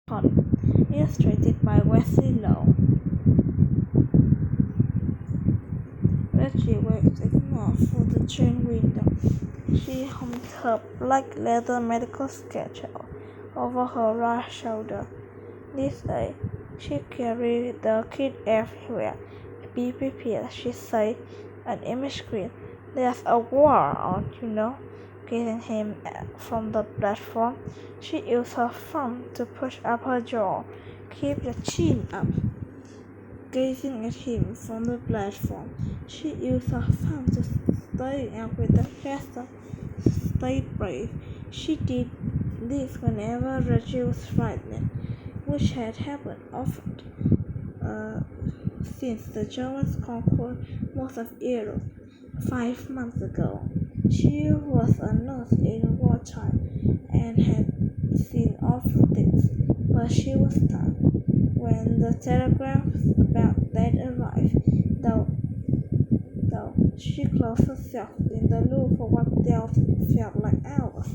Illustrated by Wesley Lowe. Reggie waved ignore through the train window. She hummed her black leather medical sketch over her right shoulder. This day, she carried the kid everywhere. Be prepared, she said, an image screen. There's a war on, Getting him from the platform. She used her thumb to push up her jaw. Keep your chin up. Gazing at him from the platform, she used her thumb to stay out with a gesture. Stay brave. She did this whenever Reggie was frightened, which had happened often since the Germans conquered most of Europe 5 months ago. She was a nurse in wartime and had seen awful things, but she was stunned when the telegrams about that arrived, though she closed herself in the loop for what felt like hours.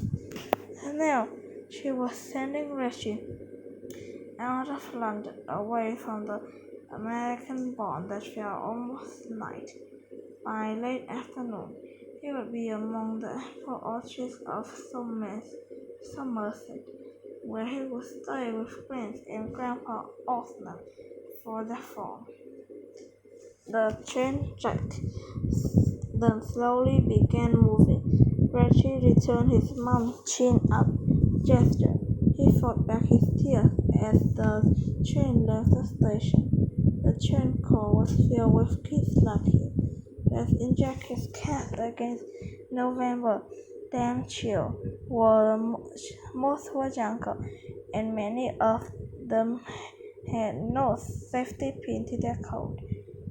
And now she was sending Reggie out of London, away from the American bond that felt almost night. By late afternoon, he would be among the apple orchards of Somerset, where he would stay with Prince and Grandpa Osmond for the fall. The train jerked, then slowly began moving. Reggie returned his mom's chin-up gesture. He fought back his tears as the train left the station. The train car was filled with kids like him, dressed in jackets cast against November damp chill. Most were younger, and many of them had no safety pin to their coat.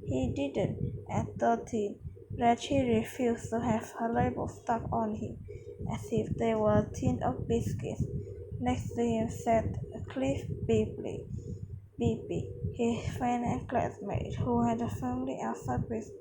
He didn't. At 13, Reggie refused to have her label stuck on him, as if they were a tin of biscuits. Next to him sat Cliff Beebe, his friend and classmate, who had a family outside Bristol.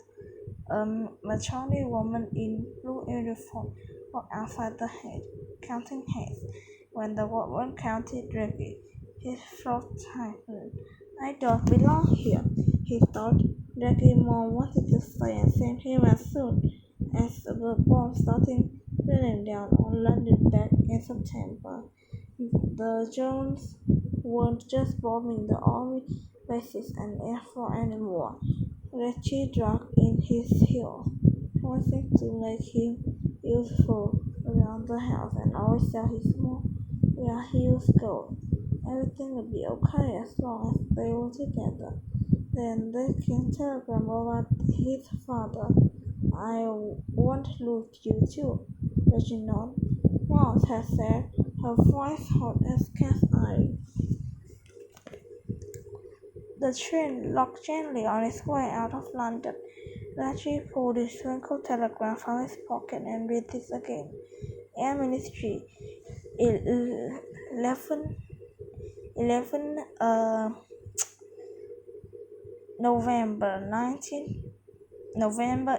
A matronly woman in blue uniform walked outside the head, counting heads. When the woman counted Reggie, his throat tightened. I don't belong here, he thought. Reggie Mom wanted to stay and send him as soon as the bomb started raining down on London back in September. The Germans weren't just bombing the army bases and airport anymore. Reggie dug in his heels, promising to make him useful around the house and always tell his mom where he was going. Everything would be okay as long as they were together. Then there came a telegram about his father. I won't lose you too, Reginald. Rose had said, her voice hot as cast iron. The train locked gently on its way out of London. Reggie pulled his wrinkled telegram from his pocket and read this again. Air Ministry, 11 November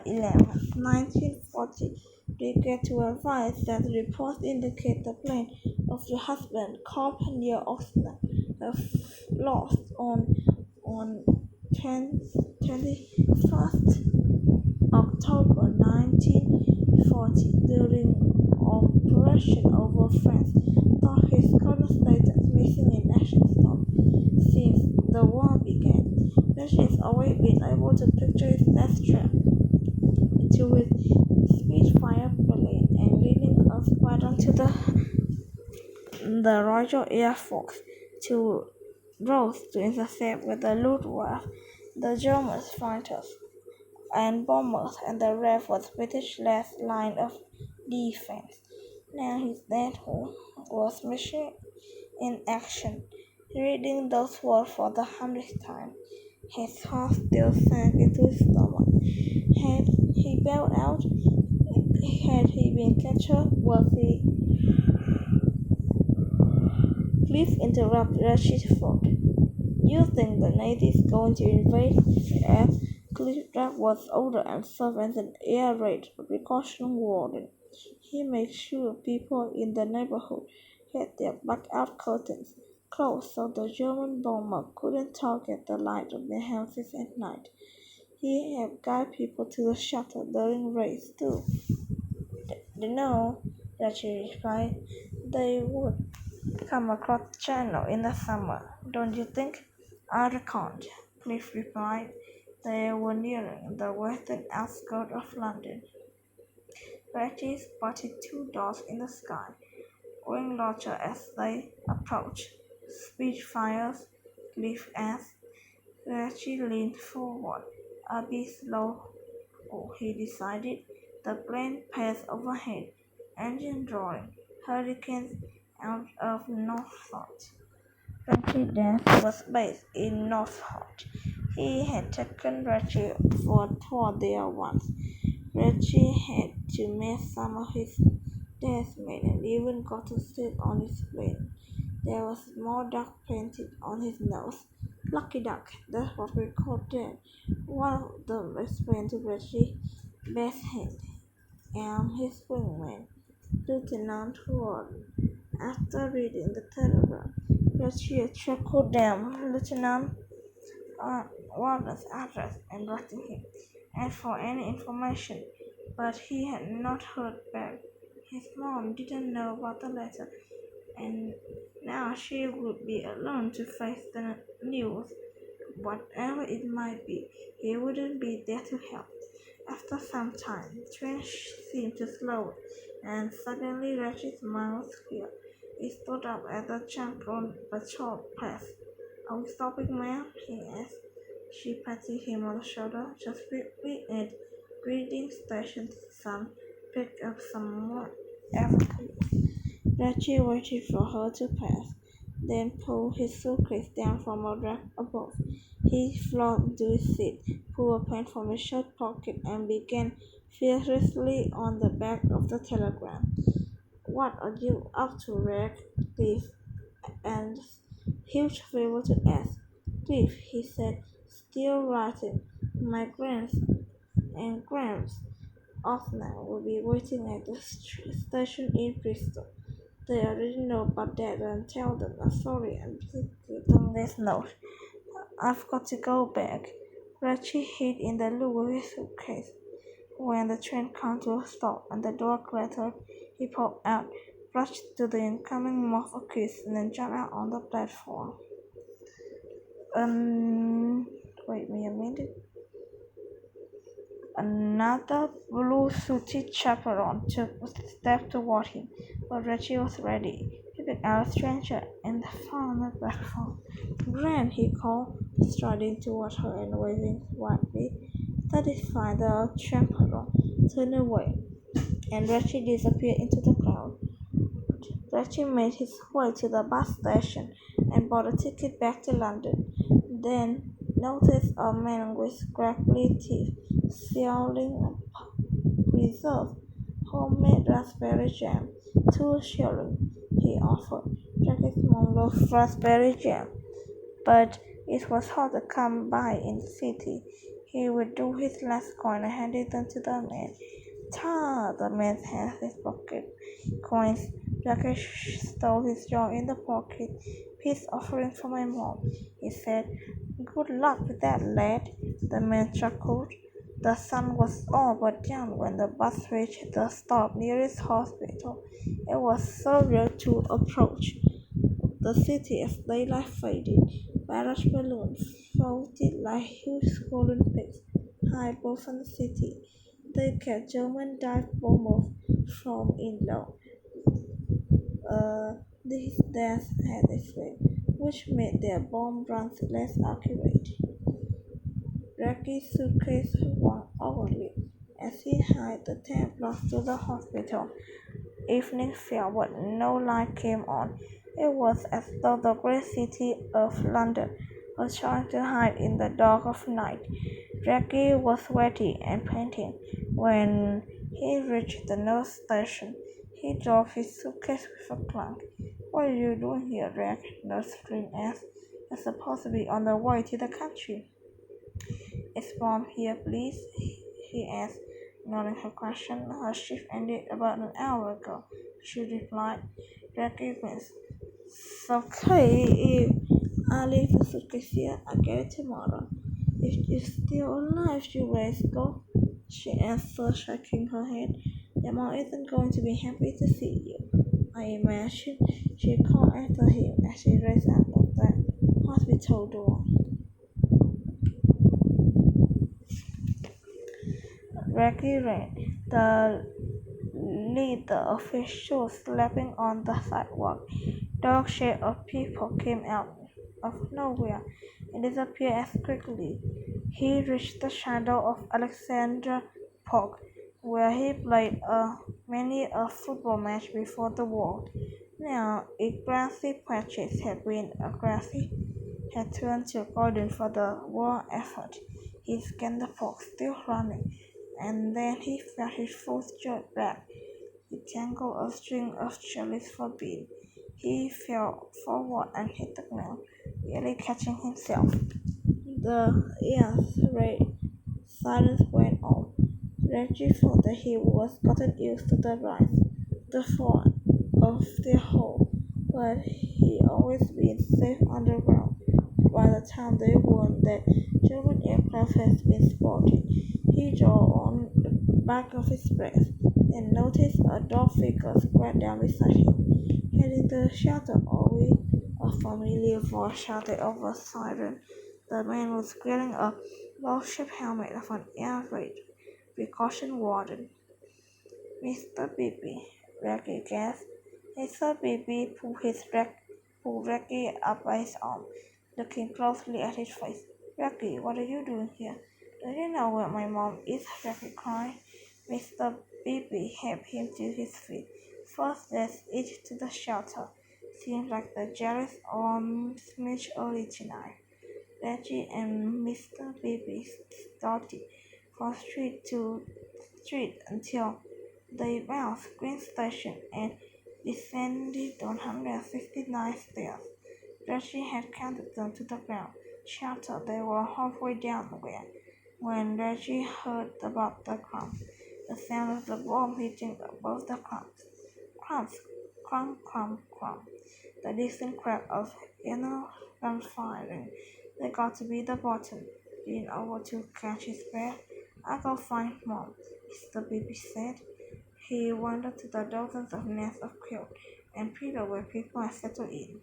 11, 1940. Regret to advise that reports indicate the plane of your husband, Carpenter Osner, have lost on 21st October 1940 during Operation Over France, though his current status missing in action stopped since the war began. Reggie has always been able to picture his death trap into his Spitfire plane and leading a squadron to the Royal Air Force to Rose to intercept with the Luftwaffe, the German fighters and bombers, and the rest was British last line of defense. Now his dead home was mission in action. Reading those words for the 100th time, his heart still sank into his stomach. Had he bailed out? Had he been captured? Was he? Cliff interrupted Reggie's thought. You think the Navy's going to invade? He asked. Cliff was older and served as an air raid precaution warden. He made sure people in the neighborhood had their blackout curtains closed so the German bomber couldn't target the light of their houses at night. He helped guide people to the shelter during raids too. They know, Reggie replied. They would come across the channel in the summer, don't you think? I reckoned, Cliff replied. They were nearing the western outskirts of London. Reggie spotted two dots in the sky, growing larger as they approached. Spitfires, Cliff asked. Reggie leaned forward. A bit slow, he decided. The plane passed overhead, engine roaring, hurricanes out of Norfolk. Reggie Dance was based in Norfolk. He had taken Reggie for a tour there once. Reggie had to meet some of his dad's men and even got to sit on his plane. There was a small duck painted on his nose. Lucky duck, that's what we called them. One of them explained to Reggie. Best hand, am his wingman, Lieutenant Warren. After reading the telegram, Reggie chuckled down Lieutenant Warren's address and writing him, and for any information, but he had not heard back. His mom didn't know about the letter, and now she would be alone to face the news. Whatever it might be, he wouldn't be there to help. After some time, the train seemed to slow, and suddenly Reggie's mind was clear. He stood up at the Champion Patrol Press. Are we stopping, ma'am? He asked. She patted him on the shoulder. Just briefly at Reading Station, son. Pick up some more everything. Reggie waited for her to pass, then pulled his suitcase down from a rack above. He flopped to his seat, pulled a pen from his shirt pocket, and began furiously on the back of the telegram. What are you up to, Reg? Cliff and huge favor to ask. Cliff, he said, still writing. My grands and Gramps Osman will be waiting at the station in Bristol. They already know about that and tell them. I'm sorry, I'm busy on this note. I've got to go back. Reggie hid in the loo with his suitcase. When the train came to a stop and the door clattered, he popped out, rushed to the incoming mob of kids, and then jumped out on the platform. Wait me a minute. Another blue-suited chaperone took a step toward him, but Reggie was ready. He picked out a stranger and found the platform. Gran, he called, striding toward her and waving wildly. That is fine, the chaperone turned away, and Reggie disappeared into the crowd. Reggie made his way to the bus station and bought a ticket back to London, then noticed a man with scraggly teeth selling preserved homemade raspberry jam. 2 shillings, he offered. Jackie's mom loves raspberry jam, but it was hard to come by in the city. He withdrew his last coin and handed them to the man. Ta! The man's hands in his pocket. Coins. Jackie stole his jaw in the pocket. Peace offering for my mom, he said. Good luck with that, lad, the man chuckled. The sun was all but down when the bus reached the stop nearest hospital. It was surreal to approach the city as daylight faded. Barrage balloons floated like huge golden pigs high above the city. They kept German dive bombers from inland. These deaths had explained, which made their bomb runs less accurate. Reggie's suitcase was overlit as he hiked the 10 blocks to the hospital. Evening fell, but no light came on. It was as though the great city of London was trying to hide in the dark of night. Reggie was sweaty and panting. When he reached the nurse station, he dropped his suitcase with a clunk. What are you doing here, Reg? Nurse Green asked. You're supposed to be on the way to the country. Is Mom here, please? He asked, ignoring her question. Her shift ended about an hour ago, she replied. Reggie winced. It's okay if I leave the suitcase here. I get it tomorrow. If you're still alive, you raise go. She answered, shaking her head. Your mom isn't going to be happy to see you. I imagine she called after him as she raced out of the hospital door. Reggie ran. The leader official slapping on the sidewalk. Dark shade of people came out of nowhere and disappeared as quickly. He reached the shadow of Alexandra Park, where he played many a football match before the war. Now, its grassy patches had turned to golden for the war effort. He scanned the park, still running, and then he felt his foot jerk back. He tangled a string of cherries for bean. He fell forward and hit the ground, barely catching himself. The air's red silence went on. Reggie thought that he was gotten used to the rise, the fall of their hole, but he always been safe underground. By the time they warned that German aircraft has been spotted, he drew on the back of his breath and noticed a dark figure squat down beside him. Heading to the shelter, Ori, a familiar voice shouted over a siren. The man was wearing a bell-shaped helmet of an air raid precaution warden. Mr. Beebe, Reggie gasped. Mr. Beebe pulled Reggie up by his arm, looking closely at his face. Reggie, what are you doing here? Do you know where my mom is? Reggie cried. Mr. Beebe helped him to his feet. First, let's eat to the shelter. Seems like the jealous or smidge early tonight. Reggie and Mr. Beebe started from street to street until they bounced Green Station and descended 169 stairs. Reggie had counted them to the ground. Shelter, they were halfway down when Reggie heard about the crumbs. The sound of the bomb hitting above the crumbs. Crumbs, crumb, crumb, crumb. The distant crack of inner gunfiring. They got to be the bottom. Leaned over to catch his breath. I'll go find Mom, Mr. Beebe said. He wandered to the dozens of nests of quail and peeled where people had settled in.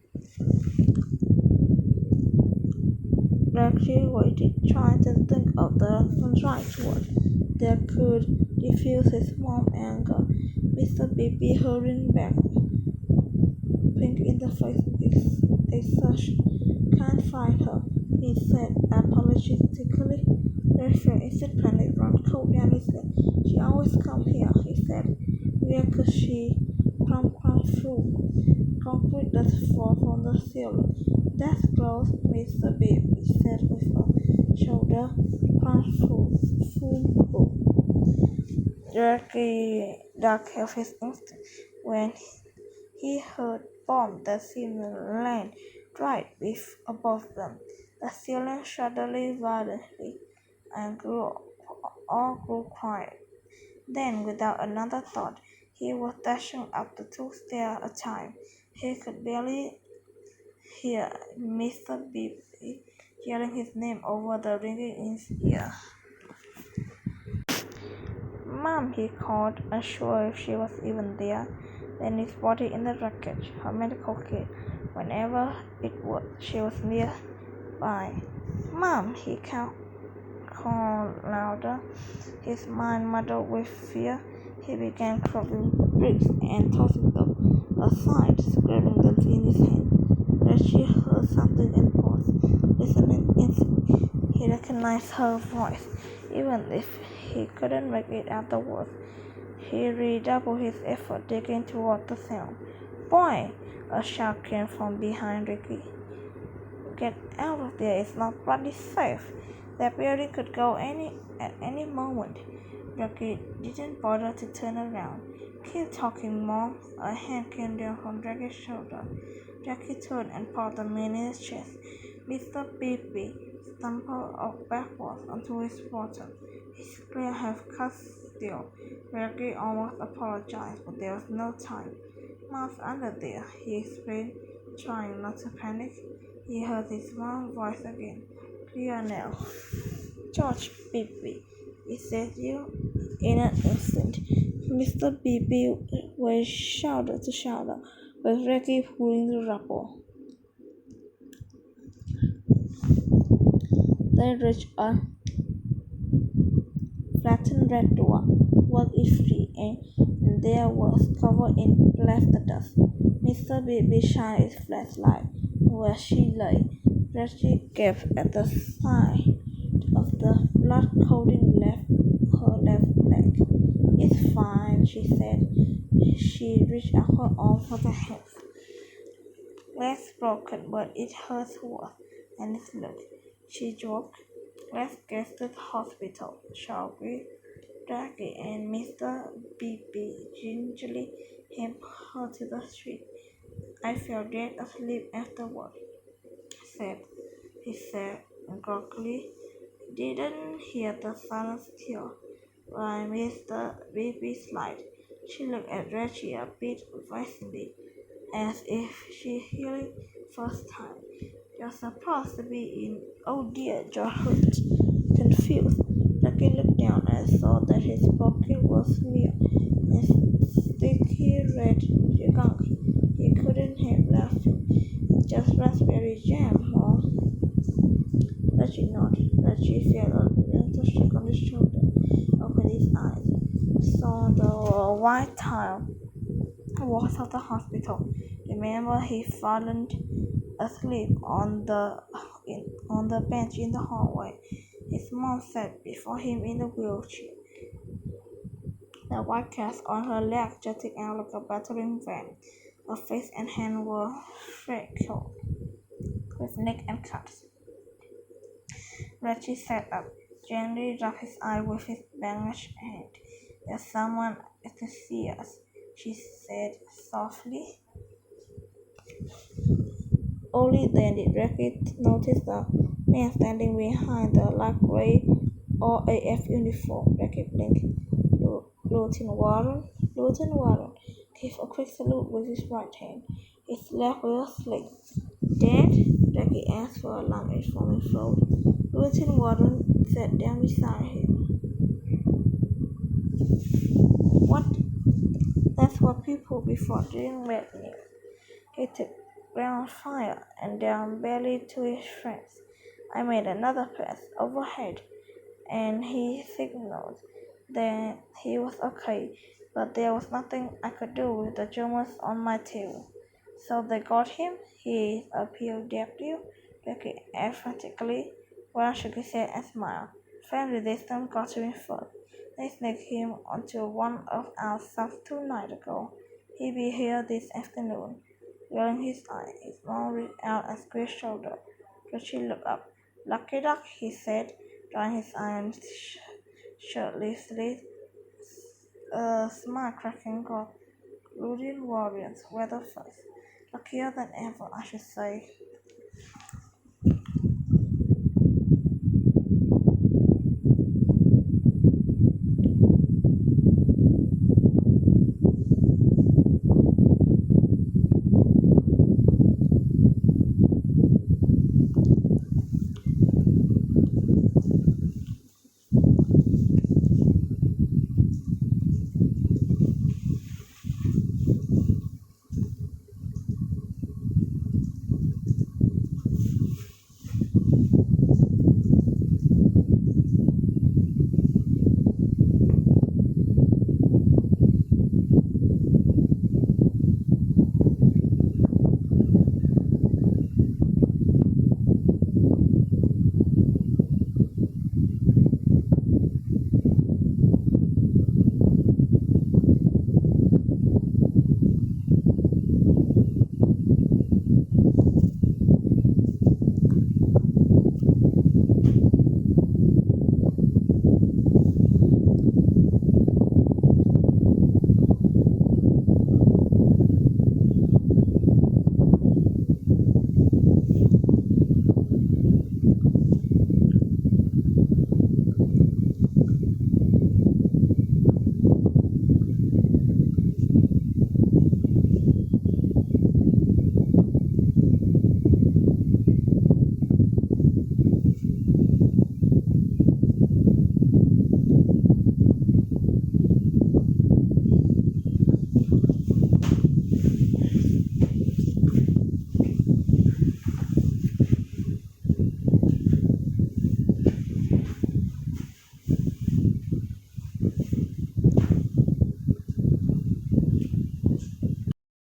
Reggie waited, trying to think of the right word that could diffuse his mom's anger. Mr. Beebe hurrying back, pink in the face exertion. Can't find her, he said apologetically. Rachel instant panic run cold down his leg. She always come here, he said. Where could she? Crumb, crumb, through. Concrete dust fall from the ceiling. That's close, Mr. Baby said with a shoulder. Crumb, through. Boom. Jackie ducked off his instinct when he heard bomb that seemed to land right above them. The ceiling shuddered violently and all grew quiet. Then, without another thought, he was dashing up the 2 stairs at a time. He could barely hear Mr. Beebe yelling his name over the ringing in his ear. Mom, he called, unsure if she was even there. Then his body in the wreckage, her medical kit. Whenever she was nearby. Mom, he called louder. His mind muddled with fear. He began crumbling bricks and tossing them aside, scraping them in his hand. Reggie heard something and paused, listening instantly. He recognized her voice, even if he couldn't make it out the words. He redoubled his effort, digging toward the sound. Boy! A shout came from behind Ricky. Get out of there, it's not bloody safe. That building could go at any moment. Ricky didn't bother to turn around. Keep talking, Mom. A hand came down from Jackie's shoulder. Jackie turned and caught the man in his chest. Mr. Beebe stumbled backwards onto his bottom. His clear half cut still. Jackie almost apologized, but there was no time. Mom's under there, he explained, Trying not to panic, he heard his mom's voice again. Clear now. George Beebe, is that you? In an instant, Mr. Beebe was shoulder to shoulder with Reggie pulling the rappel. They reached a flattened red door, worked it free, and there was, covered in plaster dust, Mr. Beebe shined his flashlight where she lay. Reggie gasped at the sight of the blood coating left her left leg. It's fine, she said. She reached out her arm for the hands. Leg's broken, but it hurts worse. And look, she joked. Let's get to the hospital, shall we? Jackie and Mr. Beebe gingerly helped her to the street. I fell dead asleep afterward, said he said groggily. Didn't hear the silence till I missed the baby's light. She looked at Reggie a bit wistfully, as if she heard it first time. You're supposed to be in. Oh dear, George looked confused. Reggie looked down and saw that his pocket was mere and sticky red gunk. He couldn't help laughing. Just raspberry jam, Mom. Reggie nodded. Reggie felt a gentle shake on his shoulder. Opened his eyes. Saw the white tile walls of the hospital. Remember, he fallen asleep on the bench in the hallway. His mom sat before him in a wheelchair. The white cast on her leg jutting out like a battering ram. Her face and hand were freckled with nick and cuts. Reggie sat up, gently rubbed his eye with his bandaged hand. There's someone to see us, she said softly. Only then did Reggie notice the man standing behind the light gray RAF uniform. Reggie blinked. Lieutenant Warren gave a quick salute with his right hand. His left was sling. Dad? Reggie asked for a lump in from his throat. Lieutenant Warren sat down beside him. What? That's what people before didn't let me. He took ground fire and down barely to his friends. I made another pass overhead, and he signaled that he was okay, but there was nothing I could do with the Germans on my tail. So they got him? He is a POW? Becky asked frantically. Warren shook his head and smiled. Friend resistance got to him first. They snaked him onto one of our subs 2 nights ago. He'll be here this afternoon. Rolling his eye, his mom reached out and squeezed shoulder. Richie looked up. Lucky duck, he said, drying his eye on his shirtlessly. A smile cracking got Ludian warriors weather first. Luckier than ever, I should say.